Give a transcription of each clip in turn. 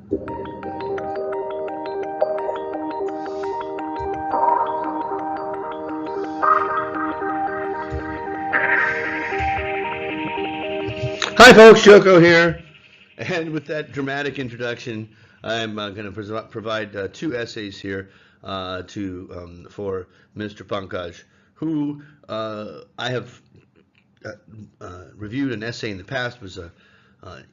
Hi folks, Joko here. And with that dramatic introduction, I'm going to provide two essays here for Mr. Pankaj, who I have reviewed an essay in the past. Was a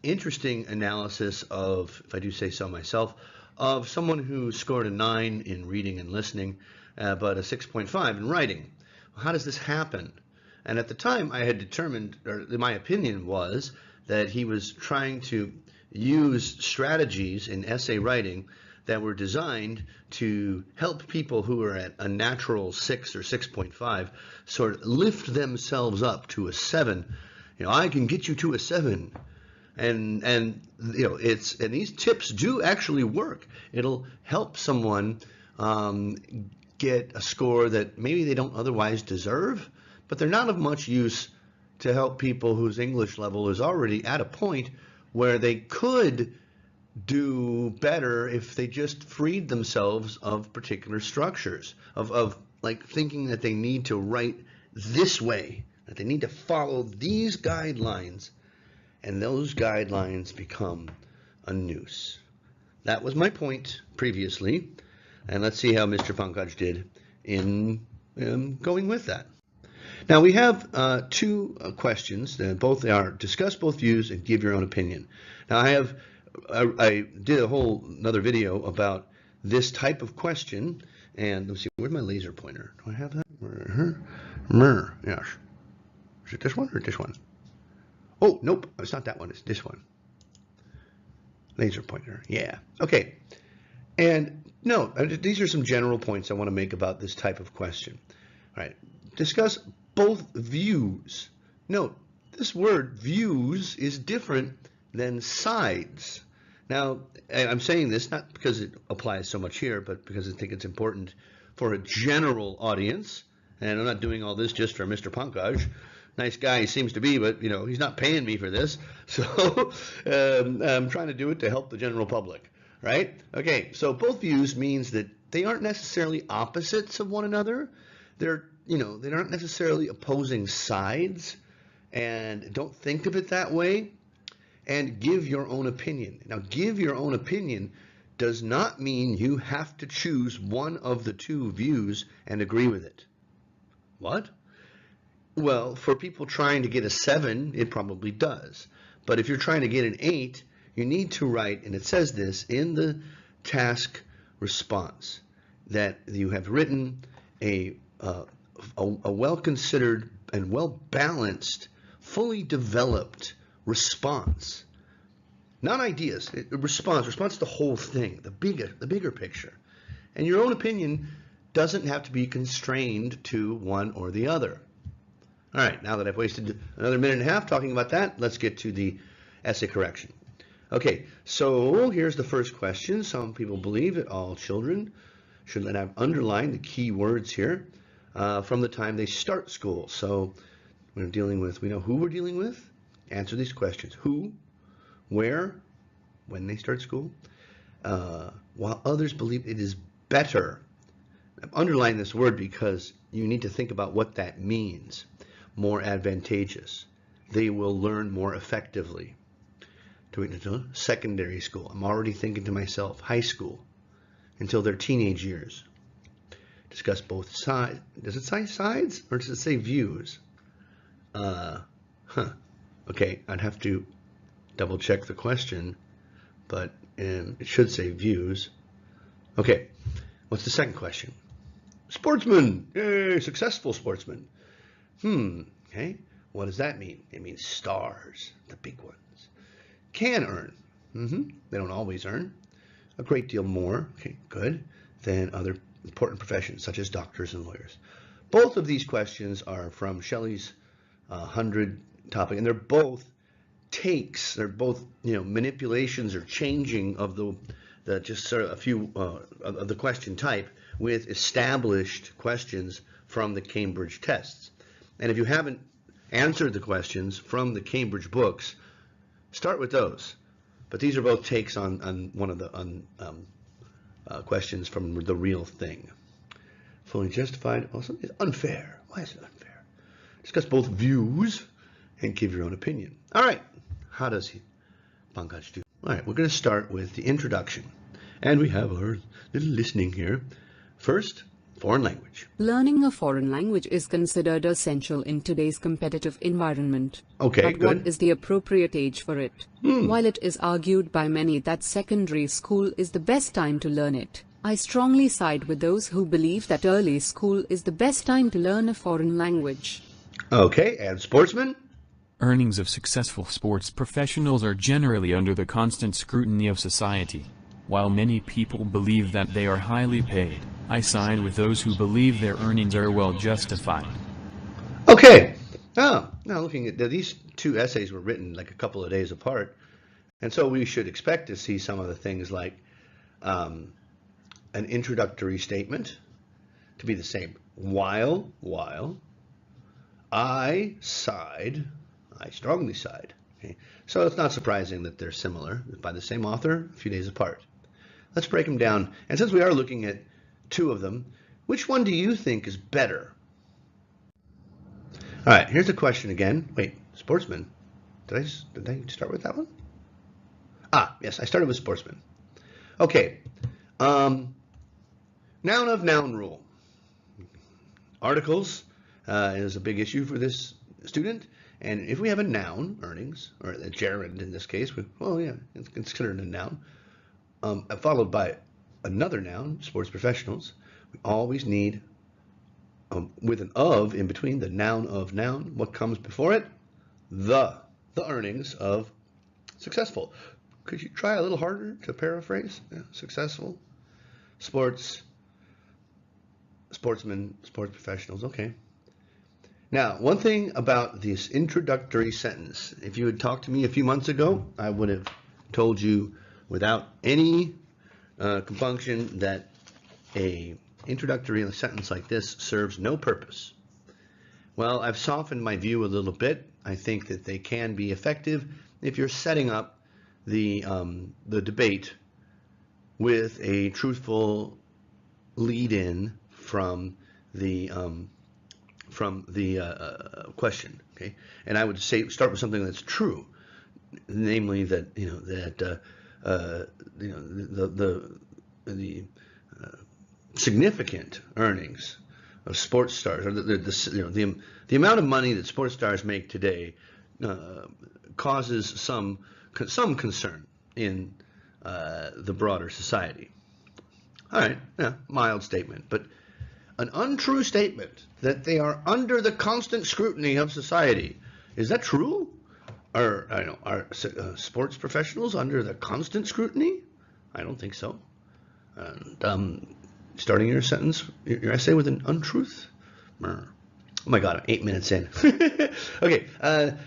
interesting analysis of, if I do say so myself, of someone who scored a 9 in reading and listening, but a 6.5 in writing. How does this happen? And at the time, I had determined, or my opinion was, that he was trying to use strategies in essay writing that were designed to help people who are at a natural 6 or 6.5 sort of lift themselves up to a 7. You know, I can get you to a 7. And you know, and these tips do actually work. It'll help someone get a score that maybe they don't otherwise deserve, but they're not of much use to help people whose English level is already at a point where they could do better if they just freed themselves of particular structures, of like thinking that they need to write this way, that they need to follow these guidelines, and those guidelines become a noose. That was my point previously, and let's see how Mr. Pankaj did in going with that. Now we have two questions that both are discuss both views and give your own opinion. Now I did a whole another video about this type of question, and let's see, where's my laser pointer? Do I have that? Yes. Is it this one or this one? Oh, nope, it's not that one, it's this one. Laser pointer, yeah. Okay, and no, these are some general points I want to make about this type of question. All right, discuss both views. Note, this word views is different than sides. Now, I'm saying this not because it applies so much here, but because I think it's important for a general audience. And I'm not doing all this just for Mr. Pankaj. Nice guy he seems to be, but you know, he's not paying me for this. So I'm trying to do it to help the general public, right? Okay, so both views means that they aren't necessarily opposites of one another. They're, you know, they aren't necessarily opposing sides, and don't think of it that way, and give your own opinion. Now, give your own opinion does not mean you have to choose one of the two views and agree with it. What? Well, for people trying to get a 7, it probably does. But if you're trying to get an 8, you need to write, and it says this in the task response, that you have written a well-considered and well-balanced, fully developed response. Not ideas, response to the whole thing, the bigger picture. And your own opinion doesn't have to be constrained to one or the other. All right, now that I've wasted another minute and a half talking about that, let's get to the essay correction. Okay, so here's the first question. Some people believe that all children should have underlined the key words here from the time they start school. So we're dealing with, we know who we're dealing with. Answer these questions. Who, where, when they start school. While others believe it is better. I'm underlining this word because you need to think about what that means. More advantageous. They will learn more effectively. To secondary school. I'm already thinking to myself, high school, until their teenage years. Discuss both sides. Does it say sides or does it say views? Okay, I'd have to double check the question, but it should say views. Okay, what's the second question? Sportsman, yay, successful sportsman. Okay, what does that mean? It means stars, the big ones. Can earn. They don't always earn. A great deal more, okay, good, than other important professions such as doctors and lawyers. Both of these questions are from Shelley's 100 topic, and they're both takes. They're both, you know, manipulations or changing of the just sort of a few of the question type with established questions from the Cambridge tests. And if you haven't answered the questions from the Cambridge books, start with those. But these are both takes on one of the questions from The Real Thing. Fully justified, also is unfair. Why is it unfair? Discuss both views and give your own opinion. All right, how does Pankaj do? All right, we're going to start with the introduction. And we have our little listening here. First, foreign language. Learning a foreign language is considered essential in today's competitive environment. Okay, but good. what is the appropriate age for it? While it is argued by many that secondary school is the best time to learn it, I strongly side with those who believe that early school is the best time to learn a foreign language. Okay, and sportsmen? Earnings of successful sports professionals are generally under the constant scrutiny of society. While many people believe that they are highly paid, I side with those who believe their earnings are well justified. Okay. Now looking at these two essays were written like a couple of days apart, and so we should expect to see some of the things like an introductory statement to be the same. While I strongly side. Okay? So it's not surprising that they're similar, by the same author, a few days apart. Let's break them down. And since we are looking at two of them, which one do you think is better? All right, here's the question again. Wait, sportsman. Did I start with that one? Yes, I started with sportsman. Okay. Noun of noun rule. Articles is a big issue for this student. And if we have a noun, earnings, or a gerund in this case, it's considered a noun, followed by another noun, sports professionals, we always need, with an of in between, the noun of noun. What comes before it? The earnings of successful. Could you try a little harder to paraphrase? Yeah, successful, sportsmen, sports professionals. Okay. Now, one thing about this introductory sentence, if you had talked to me a few months ago, I would have told you without any compunction that a introductory sentence like this serves no purpose. Well, I've softened my view a little bit. I think that they can be effective if you're setting up the debate with a truthful lead-in from the question. Okay, and I would start with something that's true, namely that the significant earnings of sports stars, or the amount of money that sports stars make today, causes some concern in the broader society. All right, mild statement, but an untrue statement that they are under the constant scrutiny of society. Is that true? Are sports professionals under the constant scrutiny? I don't think so. And starting your sentence, your essay with an untruth? Oh my God, I'm 8 minutes in. Okay,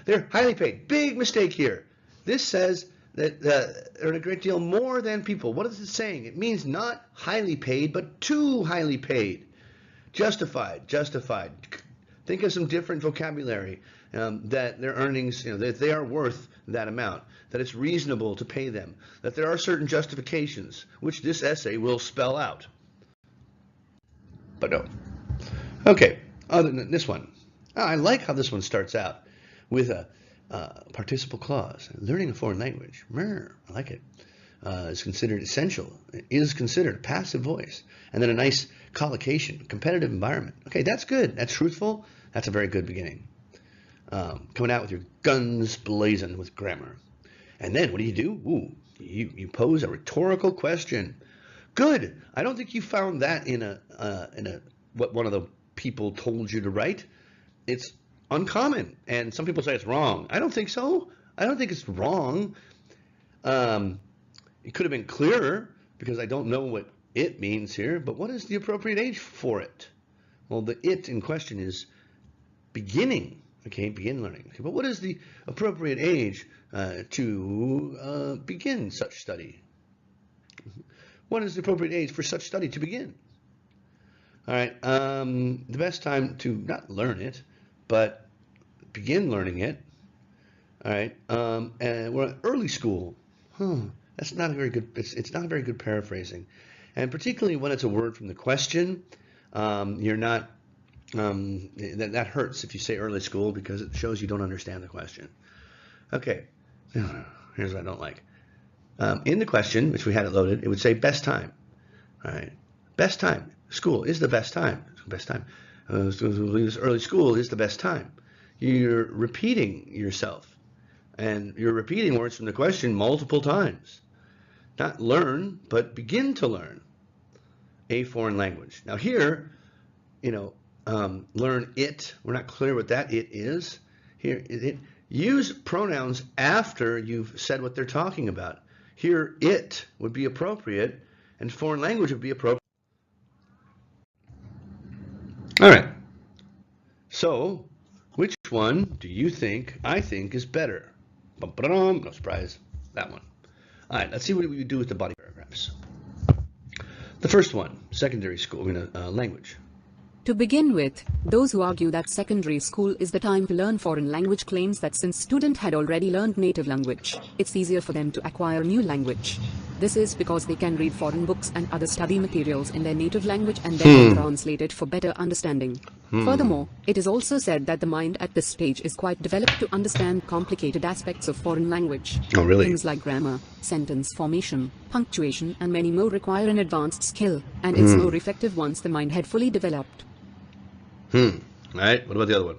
they're highly paid. Big mistake here. This says that they're a great deal more than people. What is it saying? It means not highly paid, but too highly paid. Justified. Think of some different vocabulary, that their earnings, that they are worth that amount, that it's reasonable to pay them, that there are certain justifications, which this essay will spell out. But no. Okay, other than this one, I like how this one starts out with a participle clause. Learning a foreign language. I like it. Is considered essential. It is considered passive voice. And then a nice collocation, competitive environment. Okay, that's good. That's truthful. That's a very good beginning. Coming out with your guns blazing with grammar. And then what do? You pose a rhetorical question. Good. I don't think you found that in what one of the people told you to write. It's uncommon. And some people say it's wrong. I don't think so. I don't think it's wrong. It could have been clearer because I don't know what it means here, but what is the appropriate age for it? Well, the it in question is beginning, okay, begin learning. Okay, but what is the appropriate age to begin such study? What is the appropriate age for such study to begin? All right, the best time to not learn it, but begin learning it. All right, and we're at early school. That's not a very good. It's not a very good paraphrasing, and particularly when it's a word from the question, you're not. That hurts if you say early school because it shows you don't understand the question. Okay, here's what I don't like. In the question, which we had it loaded, it would say best time. All right, best time. School is the best time. Best time. Early school is the best time. You're repeating yourself, and you're repeating words from the question multiple times. Not learn, but begin to learn a foreign language. Now here, learn it. We're not clear what that it is. Here, use pronouns after you've said what they're talking about. Here, it would be appropriate, and foreign language would be appropriate. All right. So, which one do you think I think is better? No surprise, that one. All right, let's see what we do with the body paragraphs. The first one, secondary school, language. To begin with, those who argue that secondary school is the time to learn foreign language claims that since student had already learned native language, it's easier for them to acquire new language. This is because they can read foreign books and other study materials in their native language and then translate it for better understanding. Furthermore, it is also said that the mind at this stage is quite developed to understand complicated aspects of foreign language. Oh, really? Things like grammar, sentence formation, punctuation, and many more require an advanced skill, and it's more effective once the mind had fully developed. All right, what about the other one?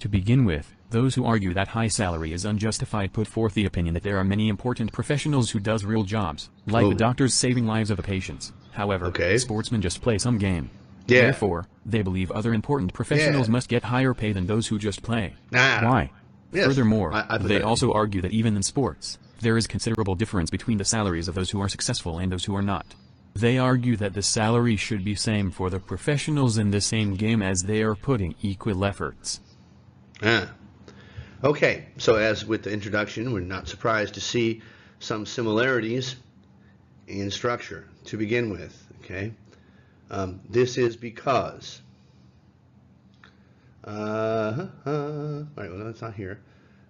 To begin with, those who argue that high salary is unjustified put forth the opinion that there are many important professionals who does real jobs, like the doctors saving lives of the patients. However, sportsmen just play some game. Yeah. Therefore, they believe other important professionals must get higher pay than those who just play. Why? Yes. Furthermore, I they also argue that even in sports, there is considerable difference between the salaries of those who are successful and those who are not. They argue that the salary should be same for the professionals in the same game as they are putting equal efforts. Okay, so as with the introduction, we're not surprised to see some similarities in structure to begin with, okay? This is because, all right, well, that's not here.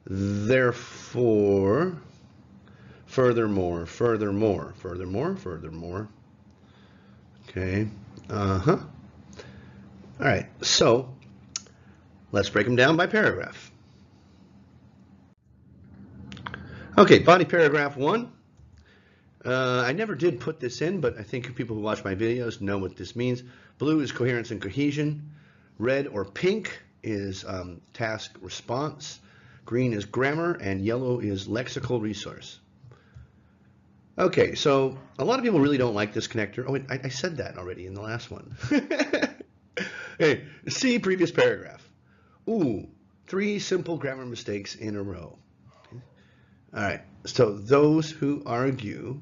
Therefore, furthermore, okay, all right, so let's break them down by paragraph. Okay, body paragraph 1. I never did put this in, but I think people who watch my videos know what this means. Blue is coherence and cohesion. Red or pink is task response. Green is grammar, and yellow is lexical resource. Okay, so a lot of people really don't like this connector. Oh, wait, I said that already in the last one. Hey, see previous paragraph. Ooh, 3 simple grammar mistakes in a row. All right, so those who argue,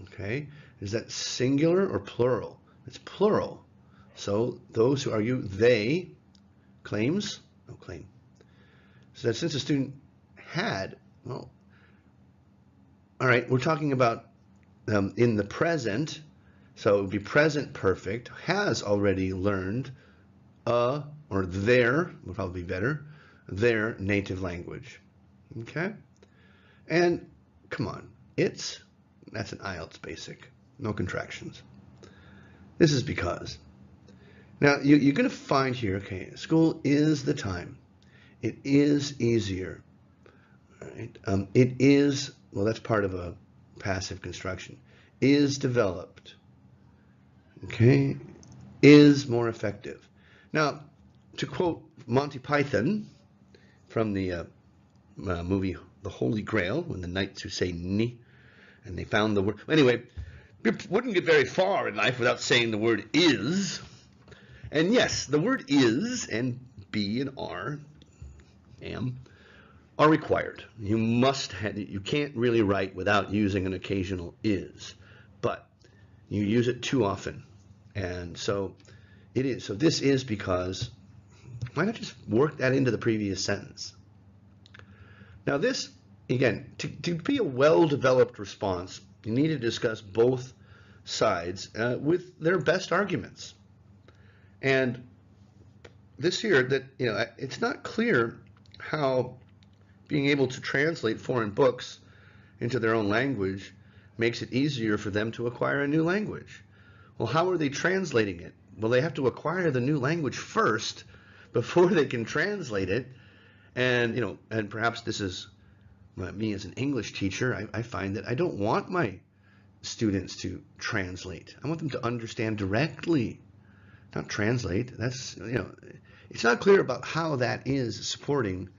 okay, is that singular or plural? It's plural. So those who argue, they, claims, no claim. So that since the student had, well, all right, we're talking about in the present, so it would be present perfect, has already learned or their, would probably be better, their native language, okay? And come on, that's an IELTS basic, no contractions. This is because. Now, you're going to find here, okay, school is the time. It is easier. All right? It is, well, that's part of a passive construction. Is developed. Okay? Is more effective. Now, to quote Monty Python from the movie The Holy Grail, when the knights who say ni, and they found the word. Anyway, you wouldn't get very far in life without saying the word is. And yes, the word is and be and are, am, are required. You must have, you can't really write without using an occasional is, but you use it too often. And so it is. So this is because, why not just work that into the previous sentence? Now this, again, to be a well-developed response, you need to discuss both sides with their best arguments. And this here, that it's not clear how being able to translate foreign books into their own language makes it easier for them to acquire a new language. Well, how are they translating it? Well, they have to acquire the new language first before they can translate it. And, and perhaps this is me as an English teacher, I find that I don't want my students to translate. I want them to understand directly, not translate. That's, it's not clear about how that is supporting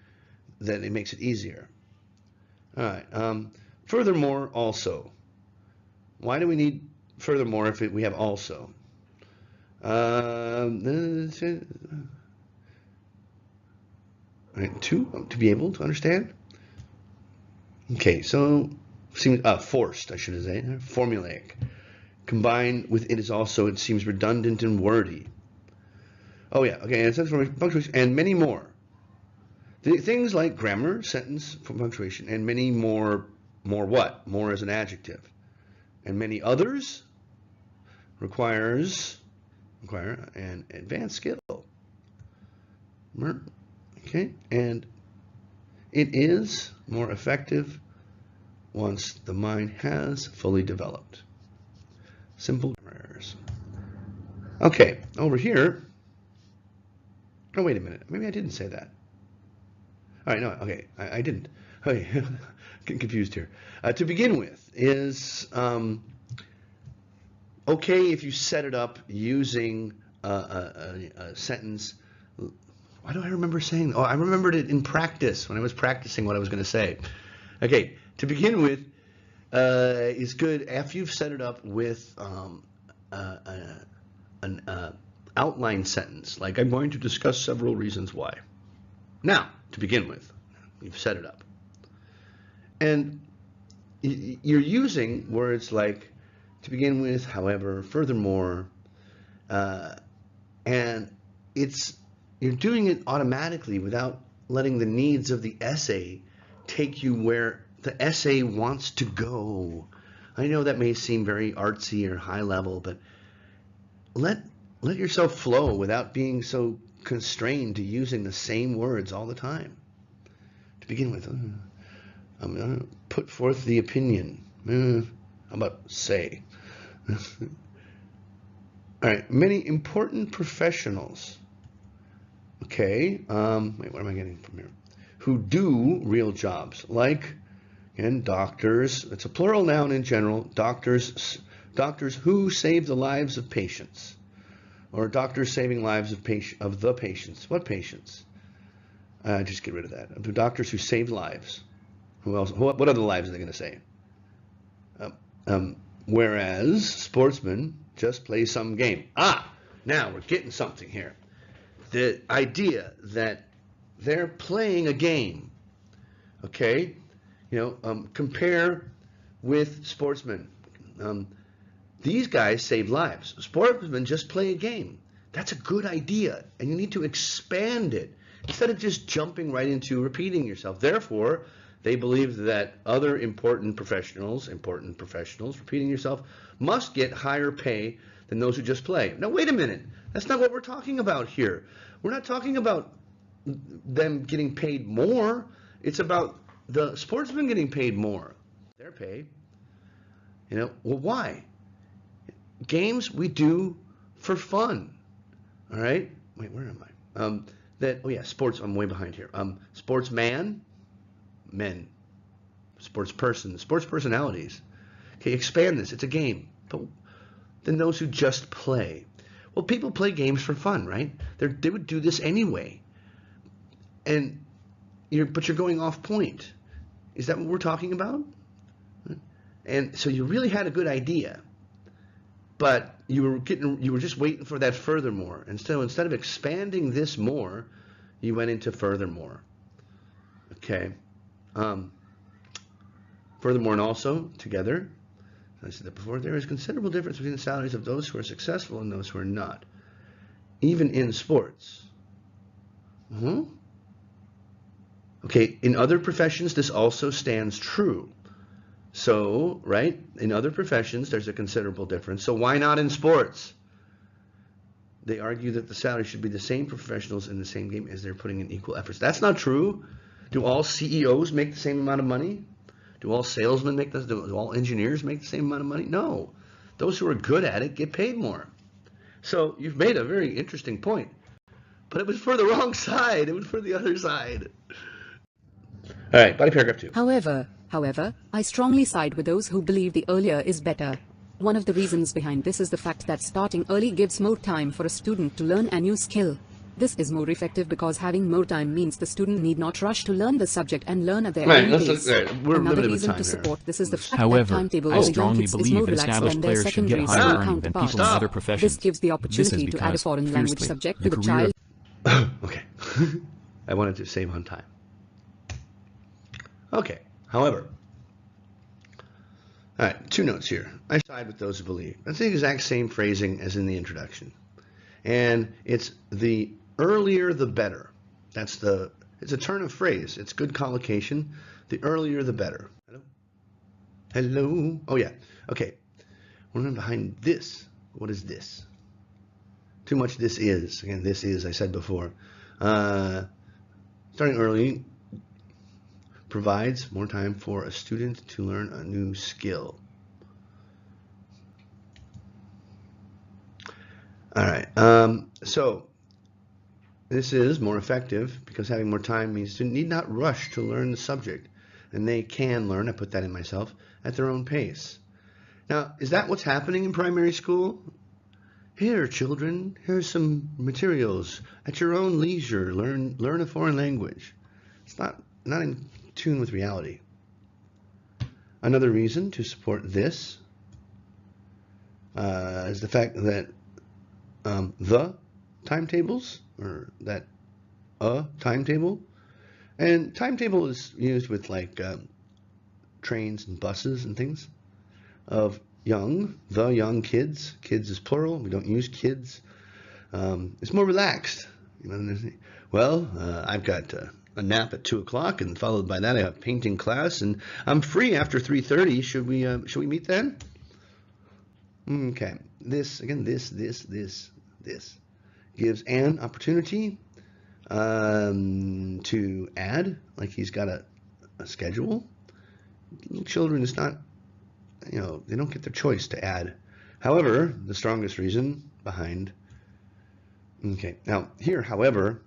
that it makes it easier. All right. Furthermore, also. Why do we need furthermore if we have also? Right, to be able to understand. Okay, so seems forced, I should say, formulaic. Combined with it is also, it seems redundant and wordy. Oh yeah, okay, and it says punctuation and many more. Things like grammar, sentence, punctuation, and many more. More what? More as an adjective. And many others require an advanced skill. Okay, and it is more effective once the mind has fully developed. Simple grammar errors. Okay, over here. Oh, wait a minute. Maybe I didn't say that. All right, no, okay, I didn't. Okay, getting confused here. To begin with is okay if you set it up using a sentence. Why do I remember saying? Oh, I remembered it in practice when I was practicing what I was going to say. Okay, to begin with is good after you've set it up with an outline sentence, like I'm going to discuss several reasons why. Now, to begin with, you've set it up. And you're using words like to begin with, however, furthermore, and you're doing it automatically without letting the needs of the essay take you where the essay wants to go. I know that may seem very artsy or high level, but let yourself flow without being so constrained to using the same words all the time. To begin with, I'm going to put forth the opinion. How about say? All right, many important professionals. Okay, wait, what am I getting from here? Who do real jobs, like, and doctors. It's a plural noun in general. Doctors who save the lives of patients, or doctors saving lives of the patients. What patients? Just get rid of that. The doctors who save lives. Who else? What other lives are they going to save? Whereas sportsmen just play some game. Now we're getting something here. The idea that they're playing a game. Okay, compare with sportsmen. These guys save lives. Sportsmen just play a game. That's a good idea, and you need to expand it instead of just jumping right into repeating yourself. Therefore, they believe that other important professionals, repeating yourself, must get higher pay than those who just play. Now, wait a minute. That's not what we're talking about here. We're not talking about them getting paid more. It's about the sportsmen getting paid more. Their pay. Well, why? Games we do for fun. All right? Wait, where am I? Sports. I'm way behind here. Sportsman, men. Sports person, sports personalities. Okay, expand this. It's a game. But then those who just play. Well, people play games for fun, right? They would do this anyway. And but you're going off point. Is that what we're talking about? And so you really had a good idea, but you were just waiting for that furthermore. And so instead of expanding this more, you went into furthermore. Okay. Furthermore and also together, I said that before, there is considerable difference between the salaries of those who are successful and those who are not, even in sports. Okay, in other professions, this also stands true. So, right, in other professions, there's a considerable difference. So why not in sports? They argue that the salary should be the same for professionals in the same game as they're putting in equal efforts. That's not true. Do all CEOs make the same amount of money? Do all salesmen make this? Do all engineers make the same amount of money? No. Those who are good at it get paid more. So you've made a very interesting point. But it was for the wrong side. It was for the other side. All right, body paragraph 2. However, I strongly side with those who believe the earlier is better. One of the reasons behind this is the fact that starting early gives more time for a student to learn a new skill. This is more effective because having more time means the student need not rush to learn the subject and learn at their own pace. Another reason to support this is the fact that timetable I of the young strongly kids is believe more that relaxed established than their players should get secondary higher school earning than people in counterparts. other professions. This gives the opportunity to add a foreign language firstly, subject the to the career child. Okay. I wanted to save on time. Okay. However, all right, 2 notes here. I side with those who believe. That's the exact same phrasing as in the introduction. And it's the earlier the better. It's a turn of phrase. It's good collocation. The earlier the better. Hello? Hello? Oh yeah. Okay. What behind this? What is this? Too much this is. Again, this is, I said before. Starting early provides more time for a student to learn a new skill. All right. So this is more effective because having more time means students need not rush to learn the subject, and they can learn, I put that in myself, at their own pace. Now, is that what's happening in primary school? Here, children, here's some materials. At your own leisure, learn a foreign language. It's not in tune with reality. Another reason to support this is the fact that the timetables, or that a timetable, and timetable is used with like trains and buses and things, of the young kids. Kids is plural. We don't use kids. It's more relaxed. Well, I've got a nap at 2 o'clock, and followed by that I have painting class, and I'm free after 3:30. Should we meet then? Okay. This gives an opportunity to add, like he's got a schedule. Little children, it's not, they don't get their choice to add. However, the strongest reason behind, okay, now here, however,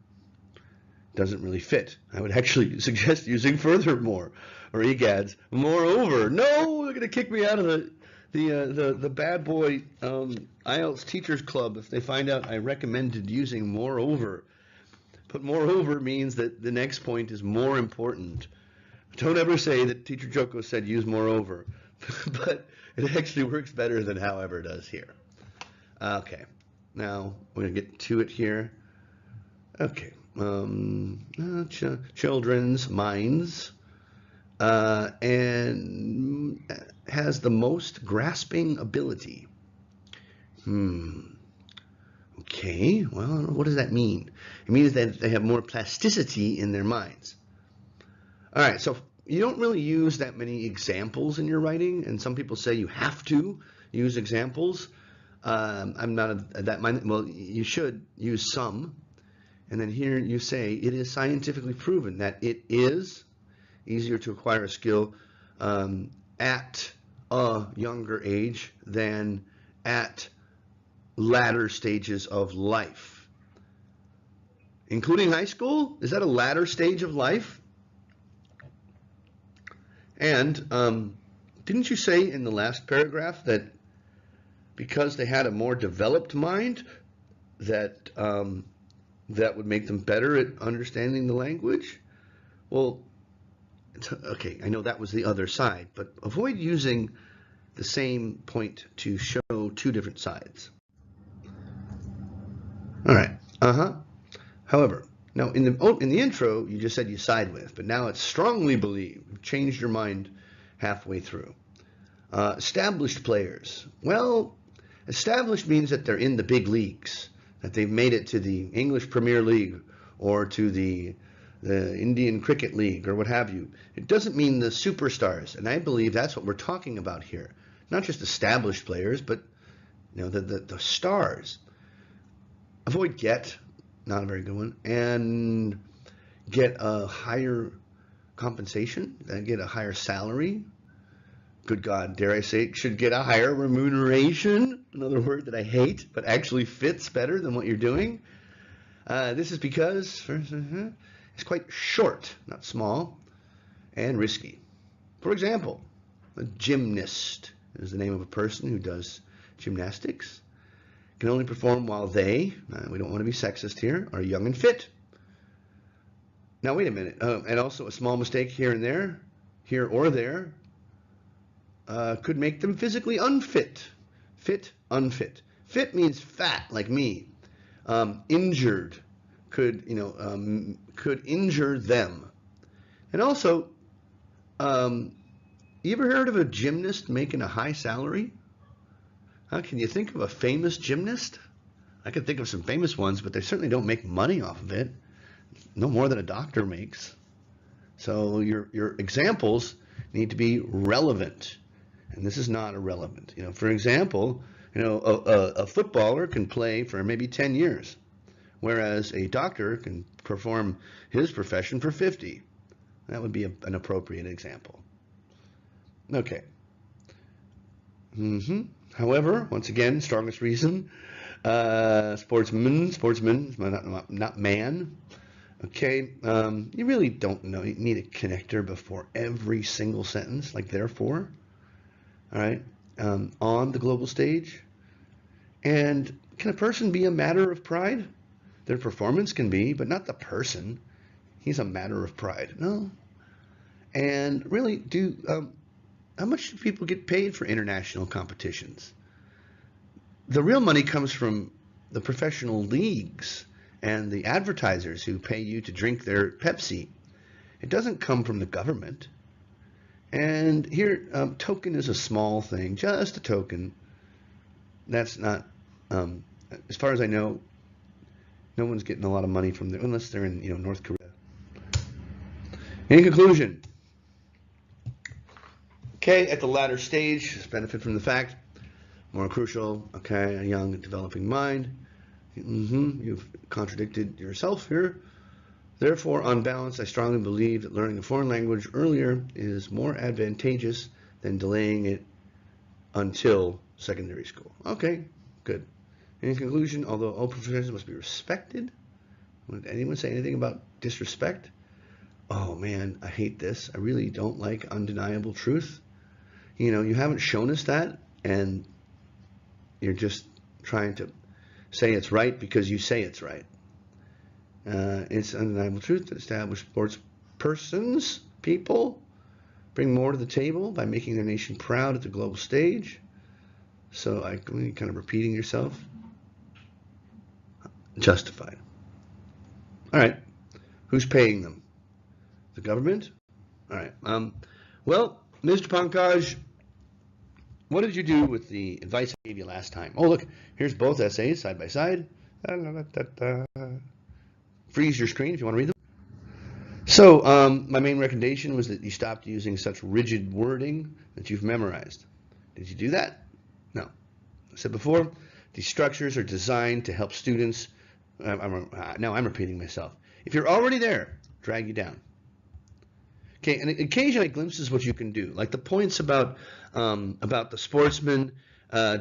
doesn't really fit. I would actually suggest using furthermore or egads. Moreover, no, they're going to kick me out of the bad boy IELTS Teachers Club if they find out I recommended using moreover. But moreover means that the next point is more important. Don't ever say that Teacher Joko said use moreover, but it actually works better than however does here. Okay, now we're going to get to it here. Okay, children's minds, and has the most grasping ability. Okay, well, what does that mean? It means that they have more plasticity in their minds. All right, so you don't really use that many examples in your writing, and some people say you have to use examples. I'm not of that mind. Well, you should use some. And then here you say it is scientifically proven that it is easier to acquire a skill at a younger age than at latter stages of life. Including high school? Is that a latter stage of life? And didn't you say in the last paragraph that because they had a more developed mind, that that would make them better at understanding the language? Well, okay, I know that was the other side, but avoid using the same point to show 2 different sides. All right. However, now in the intro, you just said you side with, but now it's strongly believed. You've changed your mind halfway through. Established players. Well, established means that they're in the big leagues, that they've made it to the English Premier League or to the Indian Cricket League or what have you. It doesn't mean the superstars, and I believe that's what we're talking about here. Not just established players, but the stars. Avoid get, not a very good one, and get a higher compensation, get a higher salary. Good God, dare I say, should get a higher remuneration. Another word that I hate, but actually fits better than what you're doing. This is because it's quite short, not small, and risky. For example, a gymnast is the name of a person who does gymnastics. Can only perform while they, we don't want to be sexist here, are young and fit. Now wait a minute, and also a small mistake here and there, here or there, could make them physically unfit. Fit, unfit. Fit means fat, like me. Injured could injure them. And also, you ever heard of a gymnast making a high salary? Can you think of a famous gymnast? I can think of some famous ones, but they certainly don't make money off of it. No more than a doctor makes. So your examples need to be relevant, and this is not irrelevant. For example, a footballer can play for maybe 10 years, whereas a doctor can perform his profession for 50. That would be an appropriate example. Okay. However, once again, strongest reason, sportsman, not man. Okay, you really don't know. You need a connector before every single sentence, like therefore, all right, on the global stage. And can a person be a matter of pride? Their performance can be, but not the person. He's a matter of pride. No. And really, how much do people get paid for international competitions? The real money comes from the professional leagues and the advertisers who pay you to drink their Pepsi. It doesn't come from the government. And here, token is a small thing, just a token. That's not, as far as I know, no one's getting a lot of money from there, unless they're in, North Korea. In conclusion, okay, at the latter stage, benefit from the fact, more crucial, okay, a young developing mind. You've contradicted yourself here. Therefore, on balance, I strongly believe that learning a foreign language earlier is more advantageous than delaying it until secondary school. Okay, good. In conclusion, although all professions must be respected, would anyone say anything about disrespect? Oh man, I hate this. I really don't like undeniable truth. You haven't shown us that, and you're just trying to say it's right because you say it's right. It's undeniable truth that established sports people, bring more to the table by making their nation proud at the global stage. So kind of repeating yourself. Justified. All right. Who's paying them? The government? All right. Well, Mr. Pankaj, what did you do with the advice I gave you last time? Oh, look, here's both essays side by side. Freeze your screen if you want to read them. So, my main recommendation was that you stopped using such rigid wording that you've memorized. Did you do that? No. I said before, these structures are designed to help students. Now I'm repeating myself. If you're already there, drag you down. Okay, and occasionally glimpses what you can do, like the points about the sportsman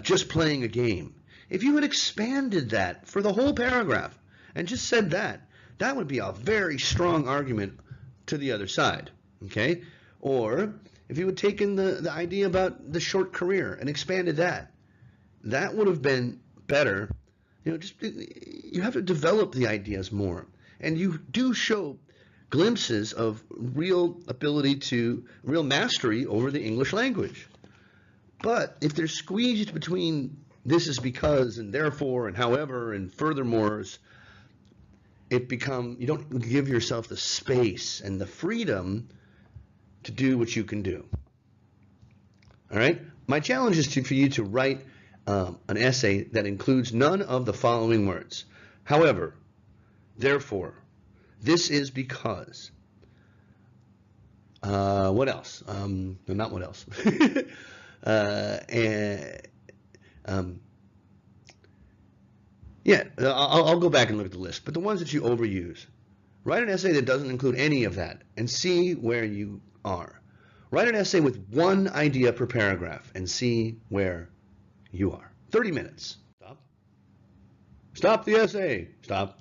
just playing a game. If you had expanded that for the whole paragraph and just said that would be a very strong argument to the other side. Okay, or if you had taken the idea about the short career and expanded that would have been better. You have to develop the ideas more, and you do show glimpses of real mastery over the English language. But if they're squeezed between this is because and therefore and however and furthermores, you don't give yourself the space and the freedom to do what you can do. All right? My challenge is for you to write an essay that includes none of the following words. However, therefore, this is because. What else? No, not what else. Yeah, I'll go back and look at the list. But the ones that you overuse, Write an essay that doesn't include any of that and see where you are. Write an essay with one idea per paragraph and see where you are. 30 minutes. Stop. Stop the essay. Stop.